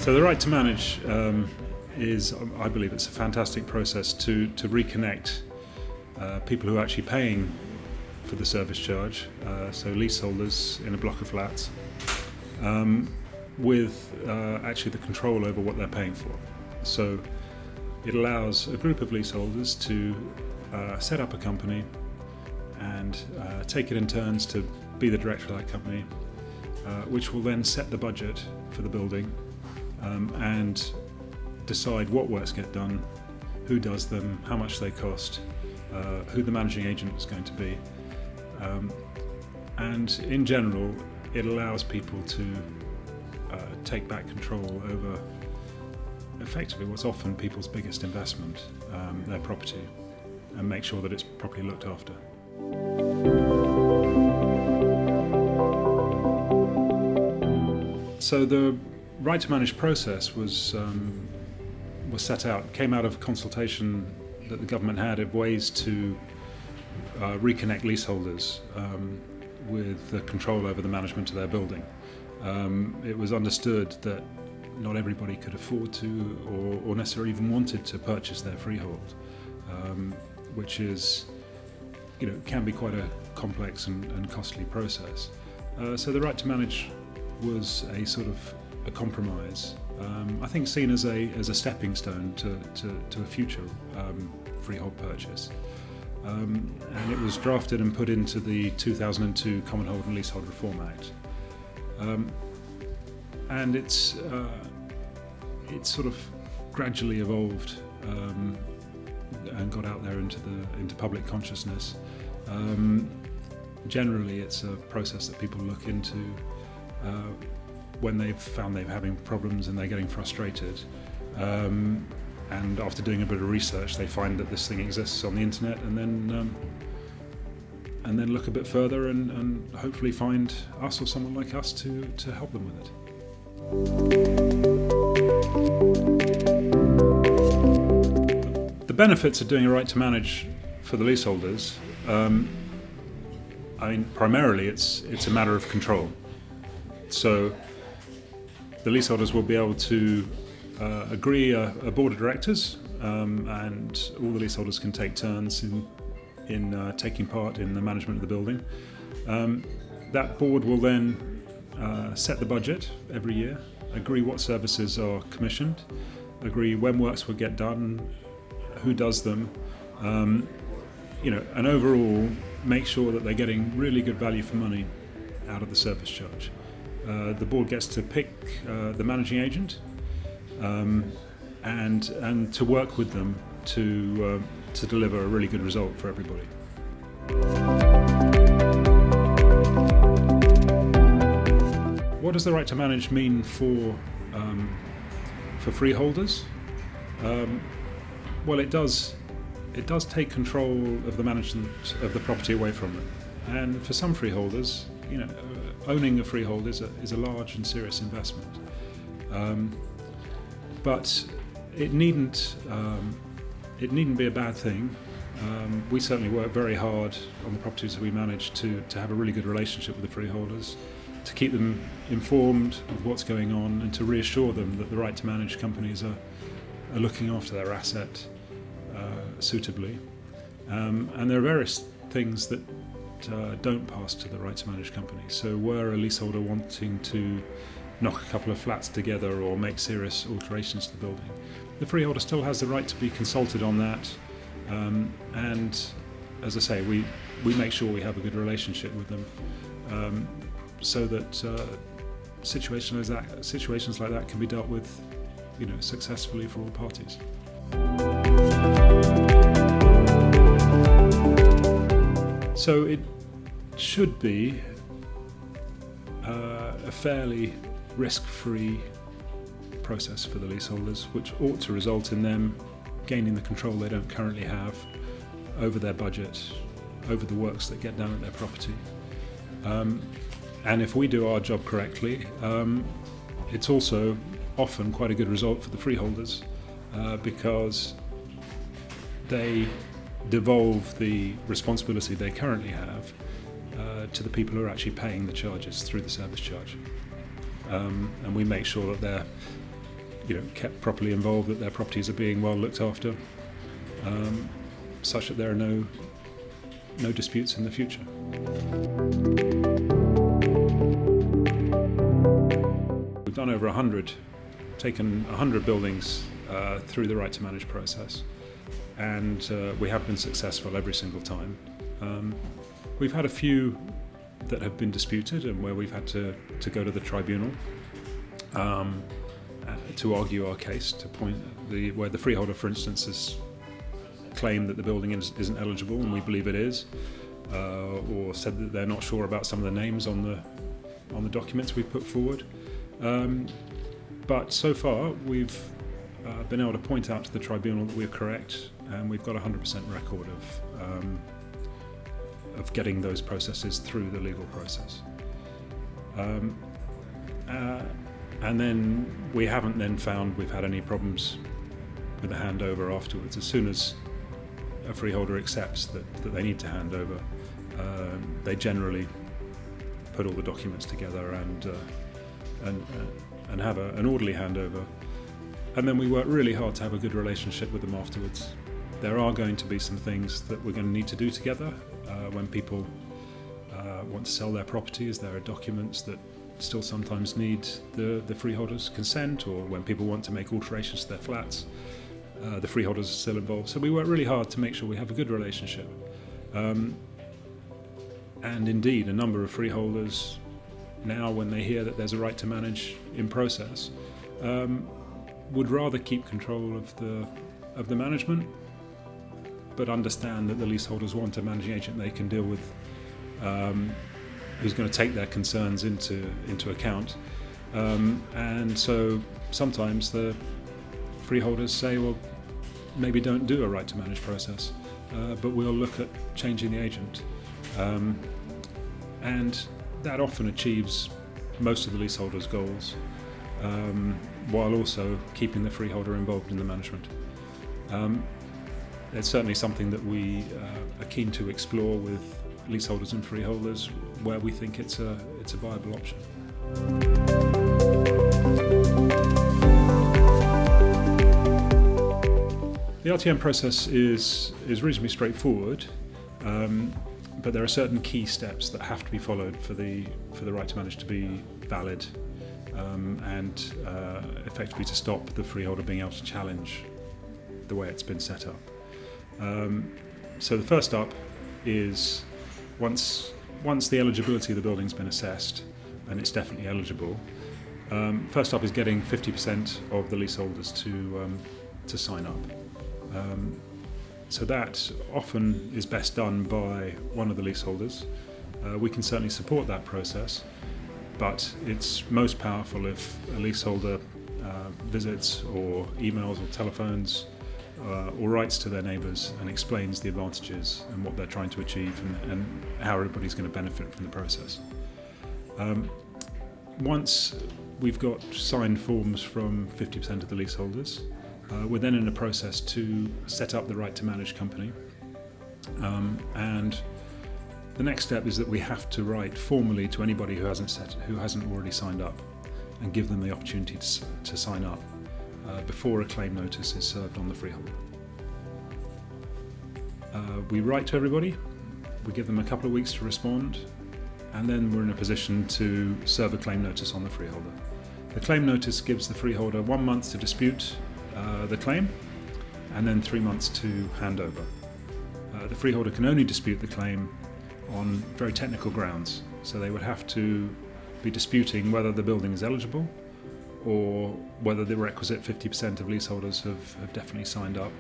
So the right to manage is, I believe, it's a fantastic process to reconnect people who are actually paying for the service charge, so leaseholders in a block of flats, with actually the control over what they're paying for. So it allows a group of leaseholders to set up a company and take it in turns to be the director of that company, which will then set the budget for the building and decide what works get done, who does them, how much they cost, who the managing agent is going to be. And in general, it allows people to take back control over effectively what's often people's biggest investment, their property, and make sure that it's properly looked after. So the right to manage process was set out, came out of consultation that the government had of ways to reconnect leaseholders with the control over the management of their building. It was understood that not everybody could afford to or necessarily even wanted to purchase their freehold, which is, can be quite a complex and costly process. So the right to manage was a sort of a compromise, I think seen as a stepping stone to a future freehold purchase. And it was drafted and put into the 2002 Commonhold and Leasehold Reform Act. And it's sort of gradually evolved and got out there into public consciousness. Generally, it's a process that people look into when they've found they're having problems and they're getting frustrated. And after doing a bit of research, they find that this thing exists on the internet, and then look a bit further and hopefully find us or someone like us to help them with it. The benefits of doing a right to manage for the leaseholders, primarily it's a matter of control. So the leaseholders will be able to agree a board of directors, and all the leaseholders can take turns in taking part in the management of the building. That board will then set the budget every year, agree what services are commissioned, agree when works will get done, who does them, and overall make sure that they're getting really good value for money out of the service charge. The board gets to pick the managing agent and to work with them to deliver a really good result for everybody. What does the right to manage mean for freeholders? Well, it does take control of the management of the property away from them, and for some freeholders, owning a freehold is a large and serious investment. But it needn't be a bad thing. We certainly work very hard on the properties that we manage to have a really good relationship with the freeholders, to keep them informed of what's going on, and to reassure them that the right to manage companies are looking after their asset suitably. And there are various things that don't pass to the right to manage company. So were a leaseholder wanting to knock a couple of flats together or make serious alterations to the building, the freeholder still has the right to be consulted on that, and as I say, we make sure we have a good relationship with them, so that situations like that can be dealt with successfully for all parties. So it should be a fairly risk-free process for the leaseholders, which ought to result in them gaining the control they don't currently have over their budget, over the works that get done at their property. And if we do our job correctly, it's also often quite a good result for the freeholders, because they devolve the responsibility they currently have to the people who are actually paying the charges through the service charge. And we make sure that kept properly involved, that their properties are being well looked after, such that there are no disputes in the future. We've done over 100, taken 100 buildings through the right to manage process, and we have been successful every single time. We've had a few that have been disputed and where we've had to go to the tribunal to argue our case, to point where the freeholder, for instance, has claimed that the building isn't eligible, and we believe it is, or said that they're not sure about some of the names on the documents we put forward. But so far we've been able to point out to the tribunal that we're correct, and we've got a 100% record of getting those processes through the legal process. And then we haven't then found we've had any problems with the handover afterwards. As soon as a freeholder accepts that they need to hand over, they generally put all the documents together and have an orderly handover. And then we work really hard to have a good relationship with them afterwards. There are going to be some things that we're going to need to do together. When people want to sell their properties, there are documents that still sometimes need the freeholder's consent, or when people want to make alterations to their flats, the freeholders are still involved. So we work really hard to make sure we have a good relationship. And indeed, a number of freeholders now, when they hear that there's a right to manage in process, would rather keep control of the management, but understand that the leaseholders want a managing agent they can deal with, who's going to take their concerns into account. And so sometimes the freeholders say, well, maybe don't do a right to manage process, but we'll look at changing the agent. And that often achieves most of the leaseholders' goals, while also keeping the freeholder involved in the management. It's certainly something that we are keen to explore with leaseholders and freeholders, where we think it's a viable option. The RTM process is reasonably straightforward, but there are certain key steps that have to be followed for the right to manage to be valid, and effectively to stop the freeholder being able to challenge the way it's been set up. So the first up is once the eligibility of the building's been assessed and it's definitely eligible, first up is getting 50% of the leaseholders to sign up. So that often is best done by one of the leaseholders. We can certainly support that process, but it's most powerful if a leaseholder visits or emails or telephones or writes to their neighbours and explains the advantages and what they're trying to achieve and how everybody's going to benefit from the process. Once we've got signed forms from 50% of the leaseholders, we're then in a process to set up the right to manage company, and the next step is that we have to write formally to anybody who hasn't already signed up, and give them the opportunity to sign up before a claim notice is served on the freeholder. We write to everybody, we give them a couple of weeks to respond, and then we're in a position to serve a claim notice on the freeholder. The claim notice gives the freeholder 1 month to dispute the claim, and then 3 months to hand over. The freeholder can only dispute the claim on very technical grounds, so they would have to be disputing whether the building is eligible, or whether the requisite 50% of leaseholders have definitely signed up.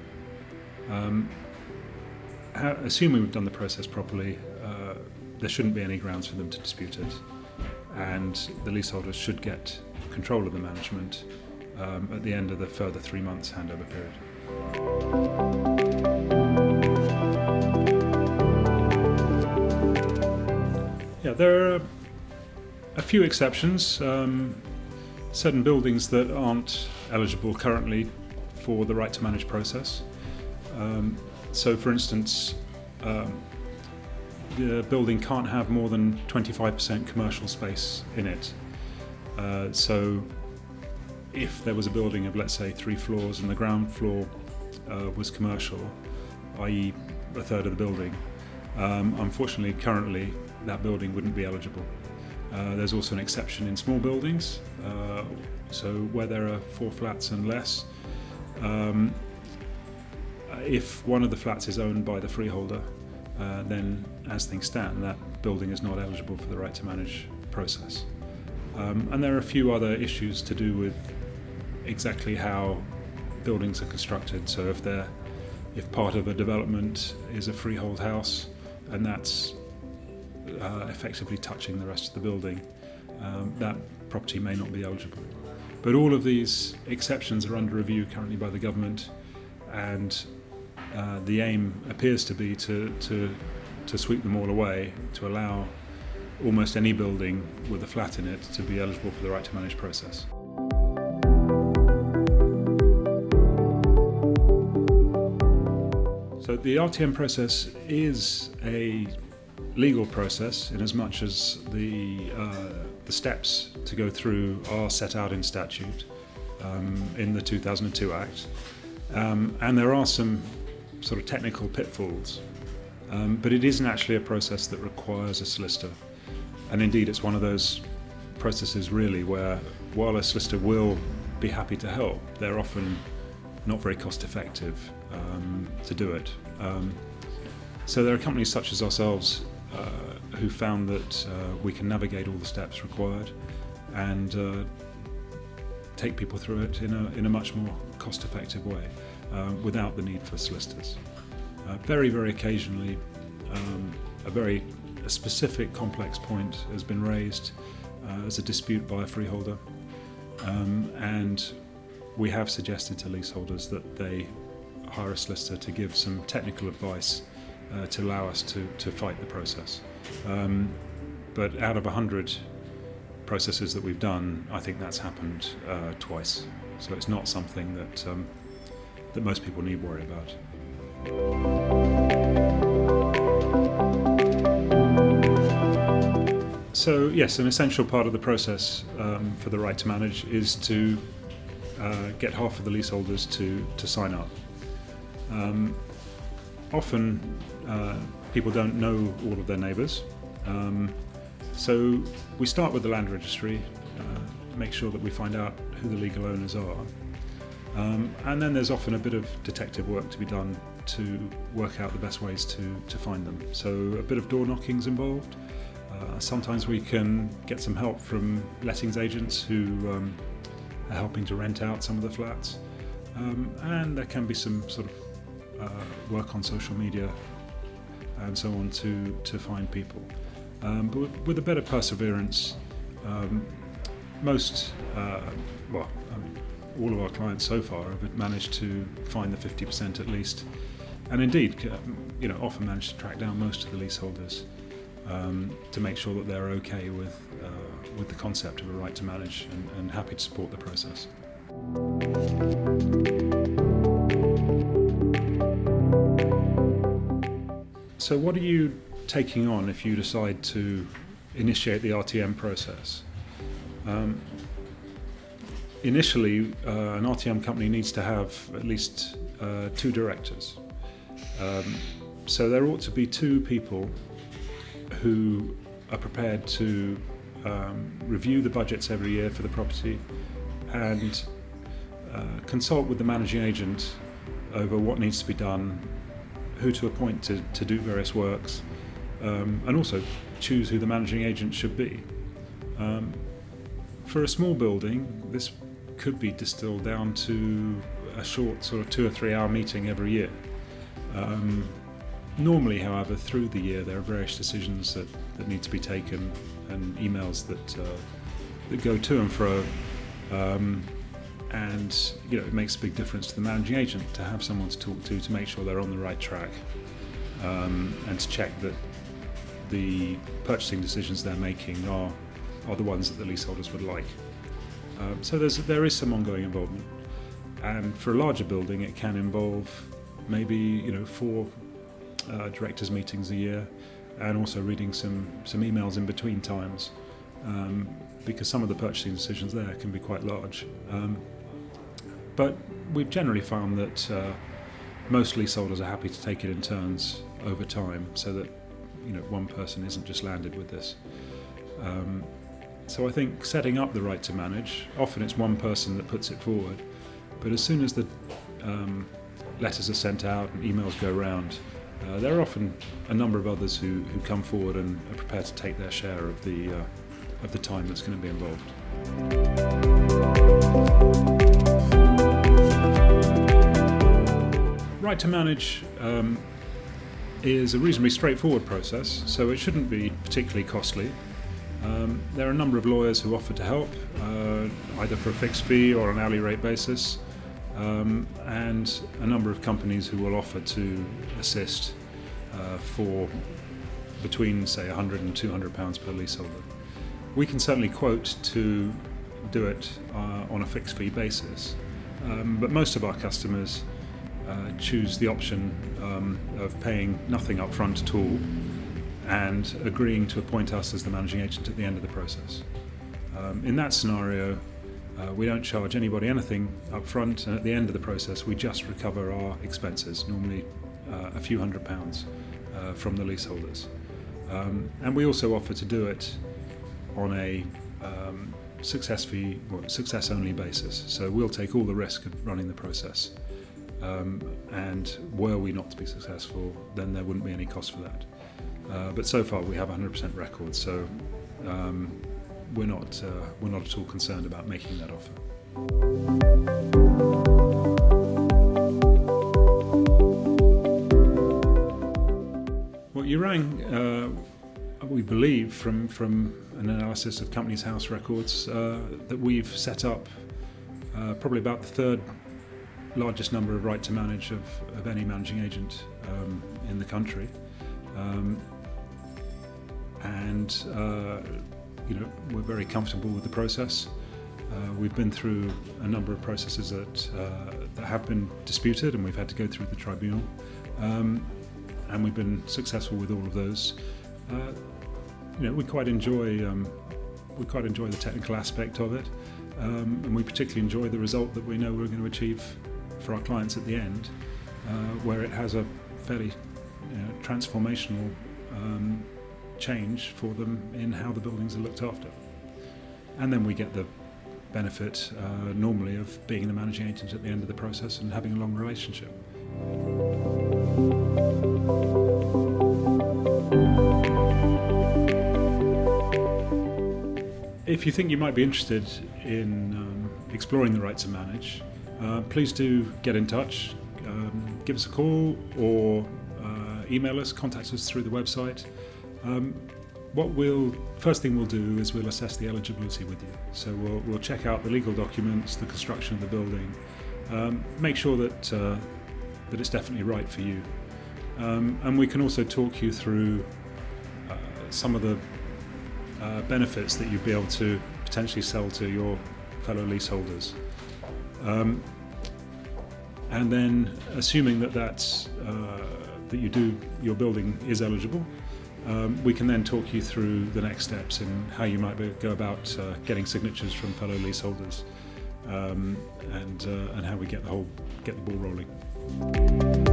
Assuming we've done the process properly, there shouldn't be any grounds for them to dispute it, and the leaseholders should get control of the management at the end of the further 3 months handover period. Yeah, there are a few exceptions. Certain buildings that aren't eligible currently for the right to manage process. So for instance, the building can't have more than 25% commercial space in it. So if there was a building of, let's say, 3 floors and the ground floor was commercial, i.e. a third of the building, unfortunately currently that building wouldn't be eligible. There's also an exception in small buildings, so where there are 4 flats and less, if one of the flats is owned by the freeholder, then as things stand that building is not eligible for the right to manage process. And there are a few other issues to do with exactly how buildings are constructed. So if part of a development is a freehold house and that's effectively touching the rest of the building, that property may not be eligible. But all of these exceptions are under review currently by the government, and the aim appears to be to sweep them all away, to allow almost any building with a flat in it to be eligible for the right to manage process. So the RTM process is a legal process in as much as the steps to go through are set out in statute in the 2002 Act, and there are some sort of technical pitfalls, but it isn't actually a process that requires a solicitor. And indeed it's one of those processes really where, while a solicitor will be happy to help, they're often not very cost effective to do it. So there are companies such as ourselves who found that we can navigate all the steps required and take people through it in a much more cost effective way without the need for solicitors. Very, very occasionally a specific complex point has been raised as a dispute by a freeholder, and we have suggested to leaseholders that they hire a solicitor to give some technical advice to allow us to fight the process. But out of 100 processes that we've done, I think that's happened twice. So it's not something that most people need worry about. So yes, an essential part of the process for the right to manage is to get half of the leaseholders to sign up. Often people don't know all of their neighbours, so we start with the land registry, make sure that we find out who the legal owners are, and then there's often a bit of detective work to be done to work out the best ways to find them. So a bit of door knocking's involved. Sometimes we can get some help from lettings agents who are helping to rent out some of the flats, and there can be some sort of work on social media and so on to find people. But with a bit of perseverance, all of our clients so far have managed to find the 50% at least, and indeed, often managed to track down most of the leaseholders to make sure that they're okay with the concept of a right to manage and happy to support the process. So what are you taking on if you decide to initiate the RTM process? Initially, an RTM company needs to have at least 2 directors. So there ought to be 2 people who are prepared to review the budgets every year for the property and consult with the managing agent over what needs to be done, who to appoint to do various works, and also choose who the managing agent should be. For a small building, this could be distilled down to a short sort of 2 or 3 hour meeting every year. Normally, however, through the year there are various decisions that need to be taken and emails that go to and fro, and it makes a big difference to the managing agent to have someone to talk to make sure they're on the right track, and to check that the purchasing decisions they're making are the ones that the leaseholders would like. So there is some ongoing involvement, and for a larger building it can involve maybe 4 directors meetings a year, and also reading some emails in between times, because some of the purchasing decisions there can be quite large. But we've generally found that most leaseholders are happy to take it in turns over time, so that one person isn't just landed with this. So I think setting up the right to manage, often it's one person that puts it forward, but as soon as the letters are sent out and emails go around, there are often a number of others who come forward and are prepared to take their share of the time that's going to be involved. Right to manage is a reasonably straightforward process, so it shouldn't be particularly costly. There are a number of lawyers who offer to help, either for a fixed fee or an hourly rate basis, and a number of companies who will offer to assist for between, say, £100 and £200 per leaseholder. We can certainly quote to do it on a fixed fee basis, but most of our customers choose the option of paying nothing up front at all and agreeing to appoint us as the managing agent at the end of the process. In that scenario, we don't charge anybody anything up front, and at the end of the process we just recover our expenses, normally a few £100s from the leaseholders. And we also offer to do it on a success only basis, so we'll take all the risk of running the process. And were we not to be successful, then there wouldn't be any cost for that. But so far we have 100% record, so we're not at all concerned about making that offer. Well, Urang, we believe from an analysis of Companies House records that we've set up probably about the third largest number of right to manage of any managing agent in the country, and we're very comfortable with the process. We've been through a number of processes that have been disputed, and we've had to go through the tribunal, and we've been successful with all of those. We quite enjoy the technical aspect of it, and we particularly enjoy the result that we know we're going to achieve for our clients at the end, where it has a fairly transformational change for them in how the buildings are looked after. And then we get the benefit normally of being the managing agent at the end of the process and having a long relationship. If you think you might be interested in exploring the right to manage, please do get in touch, give us a call or email us, contact us through the website. First thing we'll do is we'll assess the eligibility with you. So we'll check out the legal documents, the construction of the building, make sure that it's definitely right for you. And we can also talk you through some of the benefits that you'd be able to potentially sell to your fellow leaseholders. And then, assuming that your building is eligible, we can then talk you through the next steps in how you might go about getting signatures from fellow leaseholders, and how we get the ball rolling.